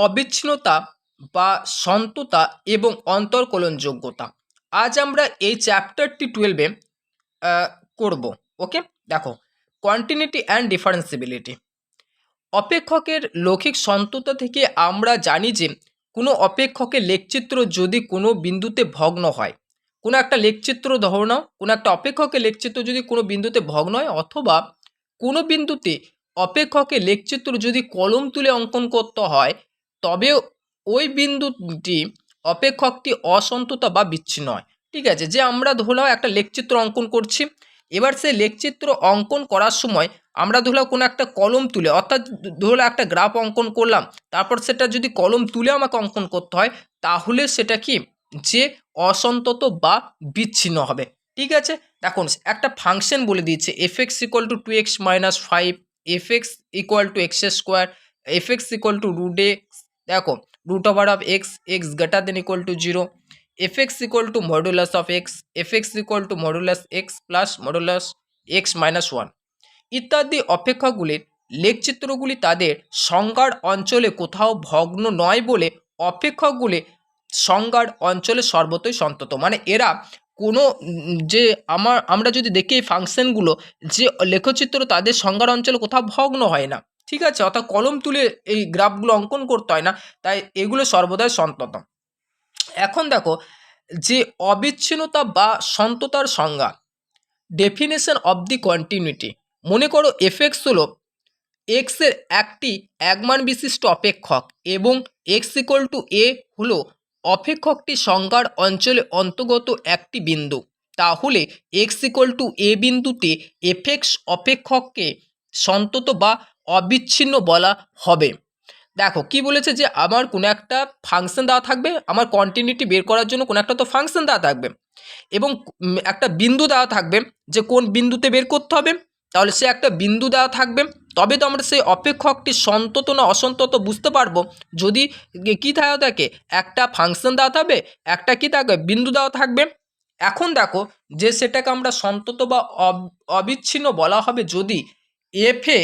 অবিচ্ছিন্নতা বা সন্ততা এবং অন্তর্কলনযোগ্যতা। আজ আমরা এই চ্যাপ্টারটি 12-এ করব। ওকে, দেখো, কন্টিনিউটি অ্যান্ড ডিফারেন্সিবিলিটি। অপেক্ষকের লৌকিক সন্ততা থেকে আমরা জানি যে কোনো অপেক্ষকের লেখচিত্র যদি কোনো বিন্দুতে ভগ্ন হয়, কোনো একটা লেখচিত্র ধরো নাও, কোনো একটা অপেক্ষকের লেখচিত্র যদি কোনো বিন্দুতে ভগ্ন হয়, অথবা কোনো বিন্দুতে অপেক্ষকের লেখচিত্র যদি কলম তুলে অঙ্কন করতে হয়, তবে ওই বিন্দুটি অপেক্ষকটি অসন্ততা বা বিচ্ছিন্ন হয়। ঠিক আছে, যে আমরা ধরলাম একটা লেখচিত্র অঙ্কন করছি, এবার সেই লেখচিত্র অঙ্কন করার সময় আমরা ধরলাম কোনো একটা কলম তুলে, অর্থাৎ ধরলাম একটা গ্রাফ অঙ্কন করলাম, তারপর সেটা যদি কলম তুলে আমাকে অঙ্কন করতে হয়, তাহলে সেটা কি যে অসন্তত বা বিচ্ছিন্ন হবে। ঠিক আছে, দেখুন একটা ফাংশন বলে দিয়েছে F x equal to 2x minus 5, F x equal to X square, F x equal to root X, দেখো root over of X, X greater than equal to 0, F x equal to modulus of X, F x equal to modulus X plus modulus X minus 1 ইত্যাদি অপেক্ষকগুলির লেখচিত্রগুলি তাদের সংজ্ঞার অঞ্চলে কোথাও ভগ্ন নয় বলে অপেক্ষকগুলি সংজ্ঞার অঞ্চলে সর্বতই সন্তত। মানে এরা কোনো যে আমরা যদি দেখি এই ফাংশনগুলো, যে লেখচিত্র তাদের সংজ্ঞার অঞ্চলে কোথাও ভগ্ন হয় না। ঠিক আছে, অর্থাৎ কলম তুলে এই গ্রাফগুলো অঙ্কন করতে হয় না, তাই এগুলো সর্বদাই সন্তত। এখন দেখো যে অবিচ্ছিন্নতা বা সন্ততার সংজ্ঞা, ডেফিনেশন অব দি কন্টিনিউটি। মনে করো এফ এক্স হলো এক্সের একটি একমান বিশিষ্ট অপেক্ষক এবং এক্স ইকুয়াল টু এ হলো অপেক্ষকটি সংজ্ঞার অঞ্চলে অন্তর্গত একটি বিন্দু, তাহলে এক্স ইকুয়াল টু এ বিন্দুতে এফ এক্স অপেক্ষককে সন্তত বা অবিচ্ছিন্ন বলা হবে। দেখো কি বলেছে, যে আমার কোনো একটা ফাংশন দেওয়া থাকবে, আমার কন্টিনিউটি বের করার জন্য কোনো একটা তো ফাংশন দেওয়া থাকবে, এবং একটা বিন্দু দেওয়া থাকবে যে কোন বিন্দুতে বের করতে হবে, তাহলে সে একটা বিন্দু দেওয়া থাকবে, তবে তো আমরা সেই অপেক্ষকটি সন্তত না অসন্তত বুঝতে পারবো। যদি কী দেওয়া থাকে, একটা ফাংশন দেওয়া থাকবে, একটা কী থাকবে, বিন্দু দেওয়া থাকবে। এখন দেখো যে সেটাকে আমরা সন্তত বা অবিচ্ছিন্ন বলা হবে যদি এফ এ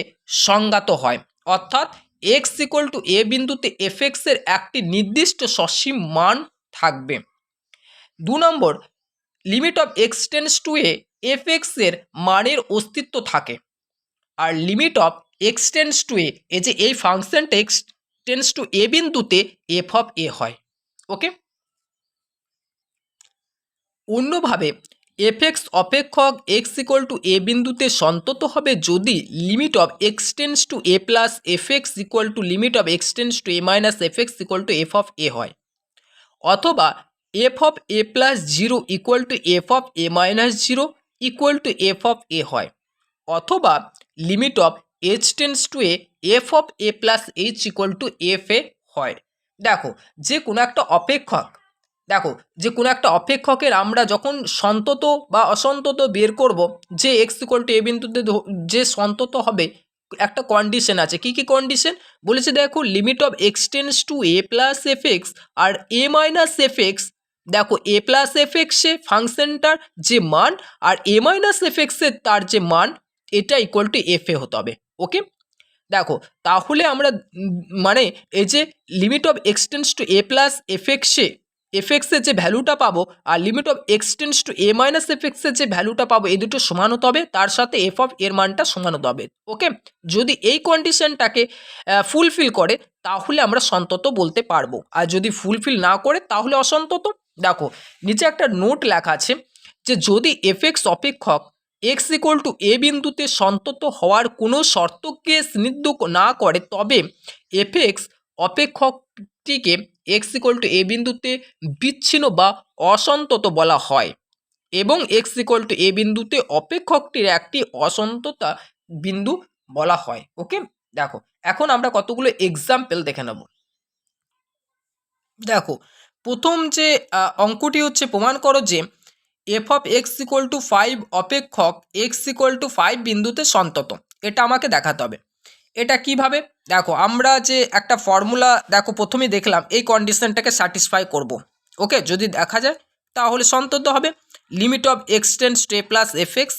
সংজ্ঞাত হয়, অর্থাৎ এক্স ইকুয়াল টু এ বিন্দুতে এফ এক্সের একটি নির্দিষ্ট সসীম মান থাকবে। 2 নম্বর, limit of x tends to A F এক্সের মানের অস্তিত্ব থাকে। আর limit of x tends to A, এই যে এই ফাংশনটা এক্স টেন্স টু এ বিন্দুতে এফ অফ এ হয়। ওকে, অন্যভাবে এফ এক্স অপেক্ষক এক্স ইকুয়াল টু এ বিন্দুতে সন্তত হবে যদি limit of x tends to A plus F x equal to limit of x tends to A minus F x equal to F of A হয়, অথবা F of A plus 0 equal to F of A minus 0 equal to F of A হয়, অথবা limit of H tends to A F of A plus H equal to F এ হয়। দেখো যে কোনো একটা অপেক্ষক, দেখো যে কোনো একটা অপেক্ষকের আমরা যখন সন্তত বা অসন্তত বের করব, যে এক্স ইকুয়াল টু এ বিন্দুতে যে সন্তত হবে, একটা কন্ডিশন আছে। কি কি কন্ডিশন বলেছে দেখো, limit of x tends to A plus F x আর এ মাইনাস এফ এক্স, দেখো এ প্লাস এফ এক্সে ফাংশনটার যে মান আর এ মাইনাস এফ এক্সের তার যে মান, এটা ইকুয়াল টু এফ এ হতে হবে। ওকে, দেখো তাহলে আমরা মানে এই যে limit of x tends to A plus F এক্সের যে ভ্যালুটা পাবো আর limit of x tends to A minus F এক্সের যে ভ্যালুটা পাবো, এই দুটো সমান হতে হবে, তার সাথে এফ অফ এর মানটা সমান হতে হবে। ওকে, যদি এই কন্ডিশনটাকে ফুলফিল করে তাহলে আমরা সন্তত বলতে পারবো, আর যদি ফুলফিল না করে তাহলে অসন্তত। দেখো নিচে একটা নোট লেখা আছে যে যদি এফ এক্স অপেক্ষক এক্স ইকুয়াল টু এ বিন্দুতে সন্তত হওয়ার কোনো শর্তকে স্নিগ্ধ না করে, তবে এফ এক্স অপেক্ষকটিকে এক্স ইকুয়াল টু এ বিন্দুতে বিচ্ছিন্ন বা অসন্তত বলা হয়, এবং এক্স ইকুয়াল টু এ বিন্দুতে অপেক্ষকটির একটি অসন্ততা বিন্দু বলা হয়। ওকে, দেখো এখন আমরা কতগুলো এক্সাম্পল দেখে নেব। দেখো প্রথম যে অঙ্কটি হচ্ছে, প্রমাণ করো যে F of x equal two 5 অপেক্ষক এক্স ইকুয়াল টু 5 বিন্দুতে সন্তত। এটা আমাকে দেখাতে হবে। এটা কিভাবে, দেখো আমরা যে একটা ফর্মুলা, দেখো প্রথমেই দেখলাম এই কন্ডিশনটাকে স্যাটিসফাই করব। ওকে, যদি দেখা যায় তাহলে সন্তত হবে। Limit of x tends to A plus F x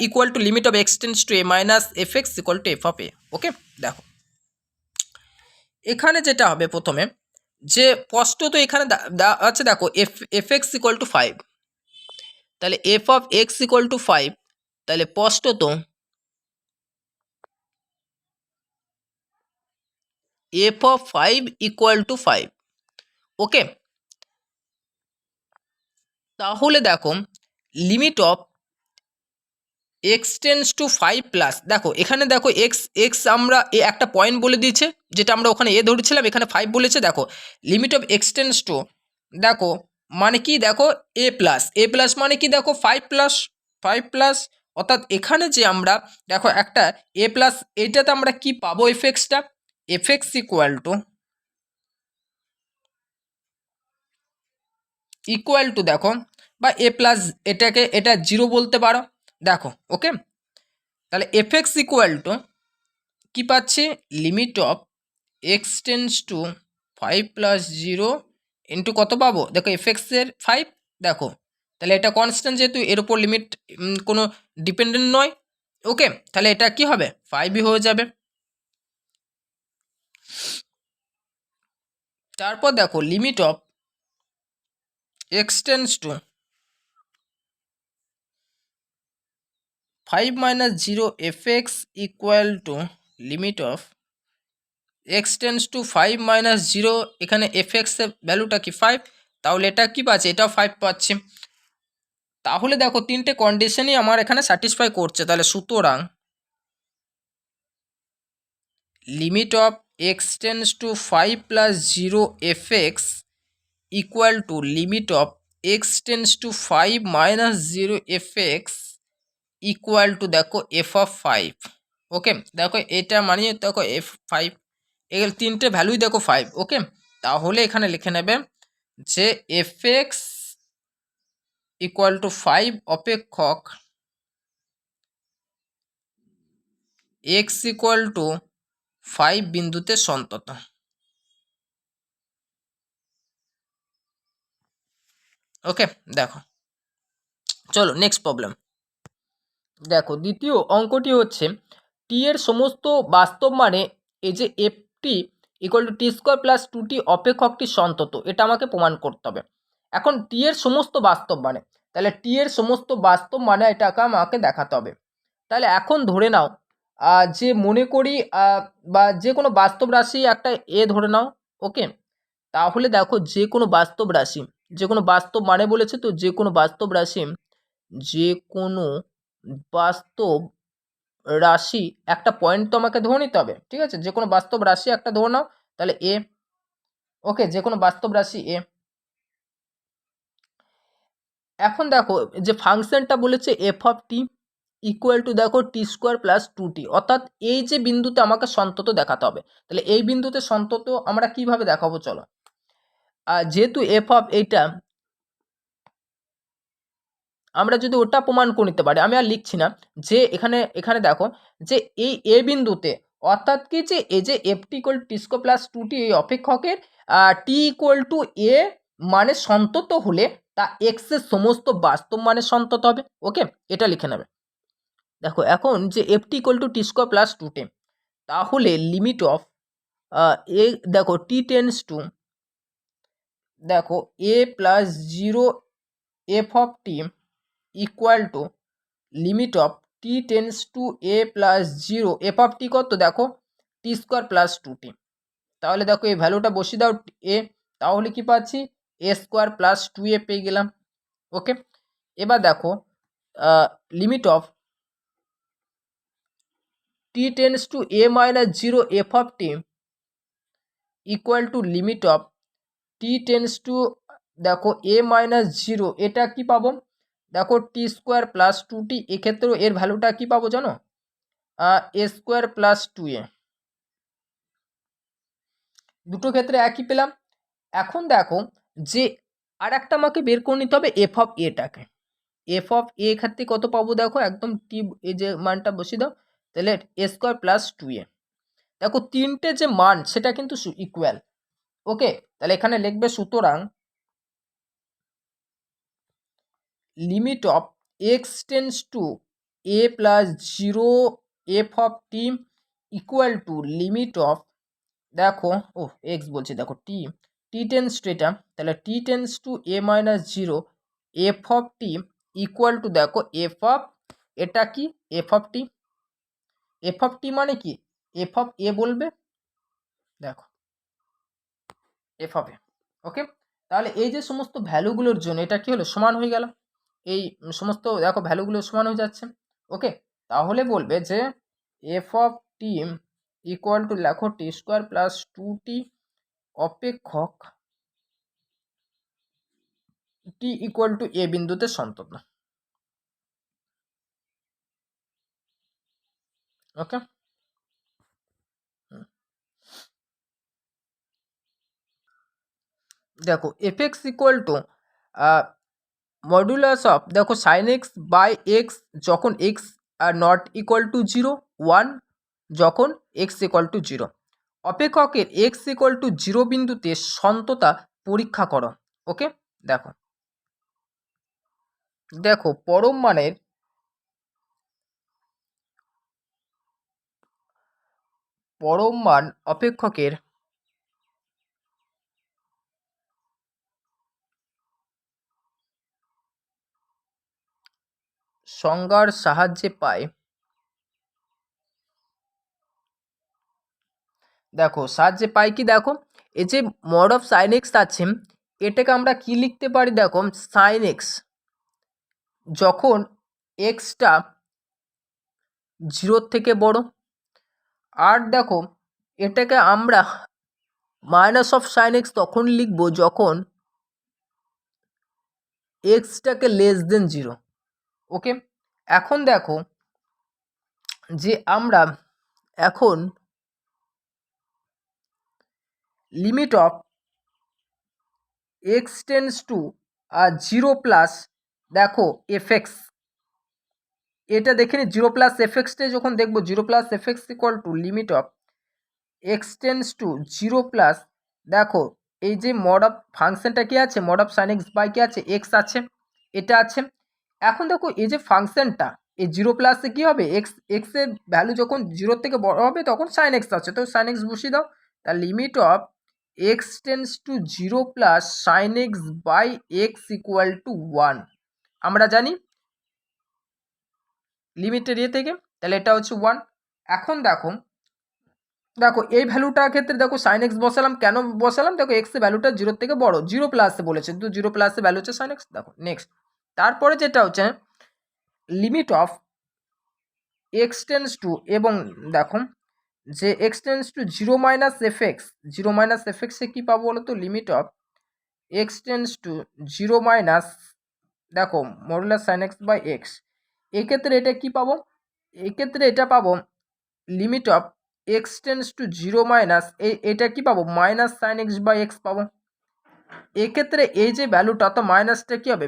equal to limit of x tends to A minus F x equal to F of A. Okay, দেখো এখানে যেটা হবে প্রথমে, যে স্পষ্টত এখানে আচ্ছা দেখো এফ এক্স ইকুয়াল টু 5, তাহলে F of x equal two 5, তাহলে স্পষ্টত এফ অফ 5 ইকুয়াল টু 5। ওকে, তাহলে দেখো limit of x tends two 5 plus, দেখো এখানে দেখো এক্স এক্স আমরা একটা পয়েন্ট বলে দিয়েছে, যেটা আমরা ওখানে ধরেছিলাম, এখানে 5 বলেছে। দেখো limit of x tends to, দেখো মানে কি, দেখো এ প্লাস মানে কি, দেখো 5 প্লাস, অর্থাৎ এখানে যে আমরা দেখো একটা এ প্লাস, এইটাতে আমরা কি পাবো, এফএক্সটা, এফএক্স ইকুয়াল টু দেখো, বা এ প্লাস, এটা 0 বলতে পারো। দেখো ওকে, তাহলে এফএক্স ইকুয়াল টু কি পাচ্ছি, limit of x tends two 5 + 0 into কত পাবো, দেখো এফএক্সের 5, দেখো তাহলে এটা কনস্ট্যান্ট, যেহেতু এর উপর লিমিট কোনো ডিপেন্ডেন্ট নয়। ওকে, তাহলে এটা কি হবে, 5ই হয়ে যাবে। তারপর দেখো limit of x tends two 5 - 0 FX equal to limit of x tends two 5 - 0, এখানে এফএক্সের ভ্যালুটা কি 5, তাহলে এটা কি পাচ্ছে, এটাও 5 পাচ্ছে। তাহলে দেখো তিনটে কন্ডিশনই আমার এখানে স্যাটিসফাই করছে, তাহলে সুতরাং limit of x tends two 5 + 0 FX equal to limit of x tends two 5 - 0 FX equal to দেখো এফ অফ 5। ওকে, দেখো এটা মানে দেখো F5, এগুলো তিনটে ভ্যালুই দেখো 5। ওকে, তাহলে এখানে লিখে নেবে যে এফএক্স ইকুয়াল টু 5 অপেক্ষক এক্স ইকুয়াল টু 5 বিন্দুতে সন্তত। ওকে, দেখো চলো নেক্সট প্রবলেম। দেখো দ্বিতীয় অঙ্কটি হচ্ছে টি এর সমস্ত বাস্তব মানে এই যে FT equal to T square plus 2t অপেক্ষকটি সন্তত, এটা আমাকে প্রমাণ করতে হবে। এখন টি এর সমস্ত বাস্তব মানে, তাহলে টি এর সমস্ত বাস্তব মানে এটাকে আমাকে দেখাতে হবে। তাহলে এখন ধরে নাও যে মনে করি বা যে কোনো বাস্তব রাশি একটা এ ধরে নাও। ওকে, তাহলে দেখো যে কোনো বাস্তব রাশি, যে কোনো বাস্তব মানে বলেছে তো, যে কোনো বাস্তব রাশি, যে কোনো বাস্তব রাশি একটা পয়েন্ট তো আমাকে ধরে নিতে হবে, ঠিক আছে, যে কোনো বাস্তব রাশি একটা ধরে নাও, তাহলে এ। ওকে, যে কোনো বাস্তব রাশি এ। এখন দেখো যে ফাংশনটা বলেছে F of T equal to দেখো টি স্কোয়ার প্লাস 2t, অর্থাৎ এই যে বিন্দুতে আমাকে সন্তত দেখাতে হবে। তাহলে এই বিন্দুতে সন্তত আমরা কিভাবে দেখাবো, চলো যেহেতু এফ অফ এইটা আমরা যদি ওটা প্রমাণ করে নিতে পারি, আমি আর লিখছি না, যে এখানে এখানে দেখো যে এই এ বিন্দুতে, অর্থাৎ কি, যে এই যে এফ টি ইকুয়াল টি স্কোয়ার প্লাস 2t এই অপেক্ষকের টি ইকুয়াল টু এ মানে সন্তত হলে তা এক্স এর সমস্ত বাস্তব মানে সন্তত হবে। ওকে, এটা লিখে নেবে। দেখো এখন যে F T equal to T square plus 2t, তাহলে লিমিট অফ এ, দেখো টি টেন্স টু দেখো a + 0 F of T equal to limit of T tends to a + 0 F of T কত, দেখো টি স্কোয়ার প্লাস 2t। তাহলে দেখো এই ভ্যালুটা বসিয়ে দাও এ, তাহলে কি পাচ্ছি, এ স্কোয়ার প্লাস 2a পেয়ে গেলাম। ওকে, এবার দেখো limit of T tends to a - 0 F of T equal to limit of T tends to দেখো a - 0, এটা কি পাবো, দেখো টি স্কোয়ার প্লাস 2t, এক্ষেত্রেও এর ভ্যালুটা কি পাবো জানো, এ স্কোয়ার প্লাস 2a, দুটো ক্ষেত্রে একই পেলাম। এখন দেখো যে আর একটা আমাকে বের করে নিতে হবে এফ অফ এটাকে, এফ অফ এ ক্ষেত্রে কত পাবো, দেখো একদম টি এই যে মানটা বসিয়ে দাও, তাহলে এ স্কোয়ার প্লাস 2a, দেখো তিনটে যে মান সেটা কিন্তু ইকুয়াল। ওকে, তাহলে এখানে লিখবে সুতরাং limit of x tends to a + 0 F of T equal to limit of দেখো, ও এক্স বলছি, দেখো টি টি টেন্স টু এটা, তাহলে T tends to A minus zero F of T equal to, দেখো এফ অফ, এটা কি F of T, F of T মানে কি এফ অফ এ বলবে, দেখো এফ অফ এ। ওকে, তাহলে এই যে সমস্ত ভ্যালুগুলোর জন্য এটা কি হলো, সমান হয়ে গেল, এই সমস্ত দেখো ভ্যালুগুলো সমান হয়ে যাচ্ছে। ওকে, তাহলে বলবে যে F of T equal to, লেখো T square plus two T অপেক্ষক টি ইকুয়াল টু এ বিন্দুতে সন্তত। ওকে, দেখো F x equal to modulus of, দেখো সাইন এক্স বাই এক্স যখন X not equal to zero, one যখন X equal to zero, অপেক্ষকের X equal to zero বিন্দুতে সন্ততা পরীক্ষা করো। ওকে, দেখো দেখো পরম মান অপেক্ষকের সংজ্ঞার সাহায্যে পায়, দেখো সাহায্যে পাই কি, দেখো এই যে মড অফ সাইন এক্স আছে, এটাকে আমরা কি লিখতে পারি, দেখো সাইন এক্স যখন এক্সটা জিরোর থেকে বড়, আর দেখো এটাকে আমরা মাইনাস অফ সাইন এক্স তখন লিখবো যখন এক্সটাকে লেস দেন জিরো। ওকে, এখন দেখো যে আমরা এখন limit of x tends to zero plus, দেখো এফ এক্স, এটা দেখে নি জিরো প্লাস এফ এক্সটা যখন দেখবো, zero plus F x equal to limit of x tends to zero plus, দেখো এই যে মড অফ ফাংশনটা কি আছে, mod of sine x by কি আছে, এক্স আছে, এটা আছে। এখন দেখো এই যে ফাংশনটা এই জিরো প্লাসে কী হবে, এক্স এক্সের ভ্যালু যখন জিরোর থেকে বড় হবে তখন সাইন এক্স আছে, তো সাইন এক্স বসিয়ে দাও, তার limit of x tends to zero plus sine x by x equal to one, আমরা জানি লিমিটের ইয়ে থেকে, তাহলে এটা হচ্ছে ওয়ান। এখন দেখো দেখো এই ভ্যালুটার ক্ষেত্রে দেখো সাইন এক্স বসালাম, কেন বসালাম, দেখো এক্সের ভ্যালুটা জিরোর থেকে বড়, জিরো প্লাসে বলেছে, তো জিরো প্লাসে ভ্যালু হচ্ছে সাইন এক্স। দেখো নেক্সট, তারপরে যেটা হচ্ছে limit of x tends to, এবং দেখো যে X tends to zero minus F X, zero minus F এক্সে কী পাবো বলো তো, limit of x tends to zero minus, দেখো modulus sine x by X, এক্ষেত্রে এটা কি পাবো, এক্ষেত্রে এটা পাবো limit of x tends to zero minus, এটা কি পাবো minus sine x by X পাবো। এক্ষেত্রে এই যে ভ্যালুটা, তো মাইনাসটা কী হবে,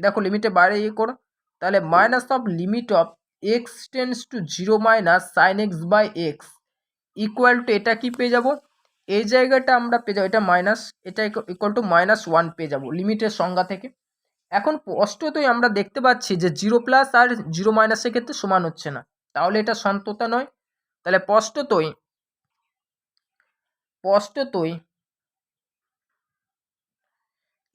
দেখো লিমিটে বাইরে ইয়ে করো, তাহলে minus of limit of x tends to zero minus sine x by x equal to, এটা কি পেয়ে যাব, এই জায়গাটা আমরা পেয়ে যাবো এটা মাইনাস, এটা ইকুয়াল টু মাইনাস ওয়ান পেয়ে যাবো লিমিটের সংজ্ঞা থেকে। এখন স্পষ্টতই আমরা দেখতে পাচ্ছি যে জিরো প্লাস আর জিরো মাইনাসের ক্ষেত্রে সমান হচ্ছে না, তাহলে এটা সন্ততা নয়। তাহলে স্পষ্টতই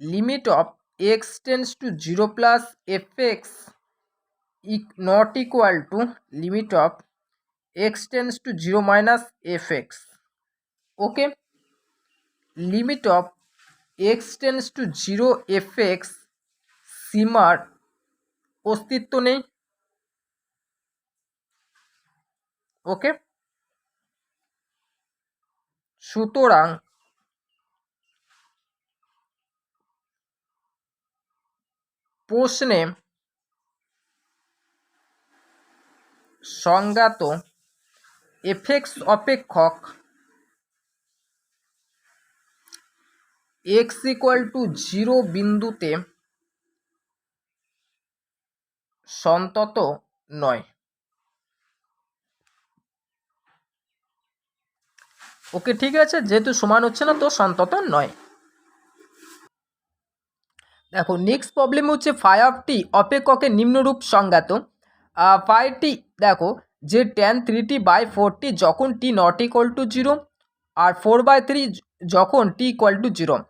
limit of x tends to zero plus F x not equal to limit of x tends to zero minus F x. Okay, limit of x tends to zero F x সীমার অস্তিত্ব নেই। ওকে, সুতরাং প্রশ্নে সংজ্ঞাত এফএক্স অপেক্ষক X equal to zero বিন্দুতে সন্তত নয়। ওকে, ঠিক আছে, যেহেতু সমান হচ্ছে না তো সন্তত নয়। দেখো নেক্সট প্রবলেম হচ্ছে ফাই অফ টি অপেক্ষকের নিম্নরূপ সংজ্ঞাত। ফাই টি, দেখো যে tan three T by four T যখন T not equal to zero, আর 4/3 যখন T equal to 0,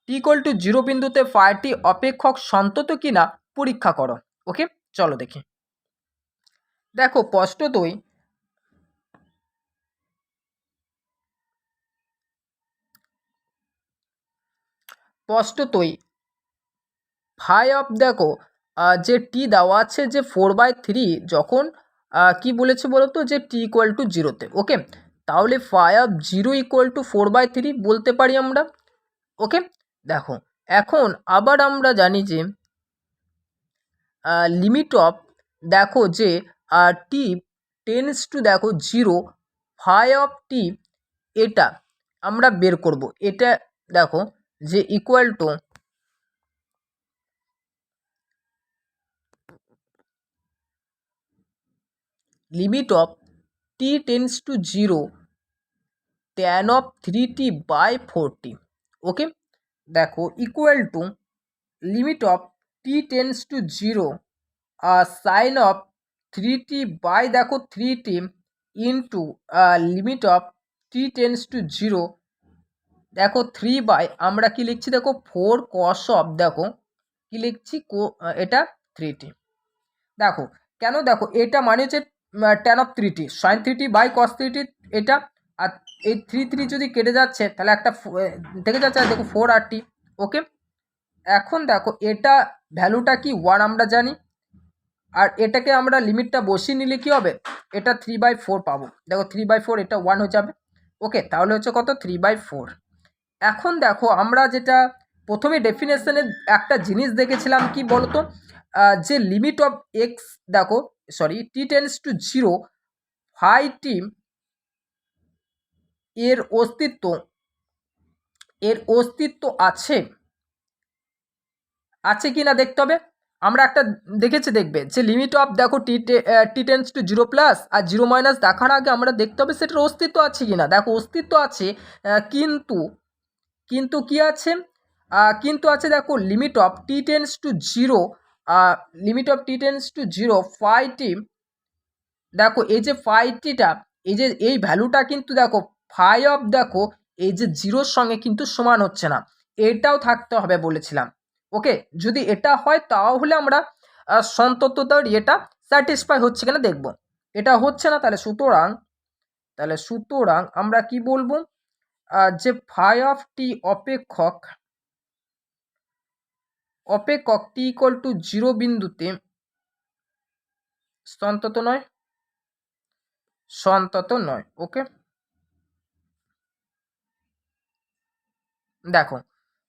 T equal to 0 বিন্দুতে ফায়ারটি অপেক্ষক সন্তত কিনা পরীক্ষা করো। ওকে, চলো দেখি। দেখো স্পষ্টতই ফাই অফ দেখো যে টি দেওয়া আছে যে 4/3 যখন কি বলেছে বলো তো, যে টি ইকুয়াল টু 0-তে। ওকে, তাহলে ফাই অফ 0 ইকুয়াল টু 4/3 বলতে পারি আমরা। ওকে, দেখো এখন আবার আমরা জানি যে লিমিট অফ দেখো যে টি টেন্স টু দেখো 0, ফাই অফ টি এটা আমরা বের করব। এটা দেখো যে equal to limit of T tends to 0 tan of 3t/4t। Okay, দেখো equal to limit of T tends to 0 sine of 3t/দেখো 3t into limit of T tends to 0 দেখো 3 আমরা কি লিখছি দেখো 4 cos অফ দেখো কি লিখছি এটা 3t। দেখো কেন, দেখো এটা মানে হচ্ছে tan of 3t sin 3t/cos 3t এটা। আর এই 3 যদি কেটে যাচ্ছে তাহলে একটা থেকে যাচ্ছে, আর দেখো 4 ওকে, এখন দেখো এটা ভ্যালুটা কি 1 আমরা জানি, আর এটাকে আমরা লিমিটটা বসিয়ে নিলে কি হবে, এটা 3/4 পাবো। দেখো 3/4 এটা 1 হয়ে যাবে। ওকে, তাহলে হচ্ছে কত 3/4। এখন দেখো আমরা যেটা প্রথমে ডেফিনেশনে একটা জিনিস দেখেছিলাম কি বলতো, যে লিমিট অফ এক্স দেখো sorry T tends to 0 phi T এর অস্তিত্ব আছে কি না দেখতে হবে। আমরা একটা দেখবে যে লিমিট অফ দেখো টি টেন্স টু 0 প্লাস আর 0 মাইনাস দেখার আগে আমরা দেখতে হবে সেটার অস্তিত্ব আছে কি না। দেখো অস্তিত্ব আছে, কিন্তু কি আছে, কিন্তু আছে দেখো limit of T tends to 0, limit of T tends to 0 phi T দেখো এই যে ফাই টিটা এই যে এই ভ্যালুটা কিন্তু দেখো ফাই অফ দেখো এই যে 0-র সঙ্গে কিন্তু সমান হচ্ছে না, এটাও থাকতে হবে বলেছিলাম। ওকে, যদি এটা হয় তাহলে আমরা সন্তততার এটা স্যাটিসফাই হচ্ছে কিনা দেখব। এটা হচ্ছে না, সুতরাং আমরা কি বলবো, যে ফাই অফ টি অপেক্ষক টি ইকুয়াল টু 0 বিন্দুতে সন্তত নয়। ওকে, দেখো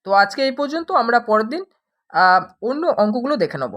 তো আজকে এই পর্যন্ত, আমরা পরের দিন অন্য অঙ্কগুলো দেখে নেব।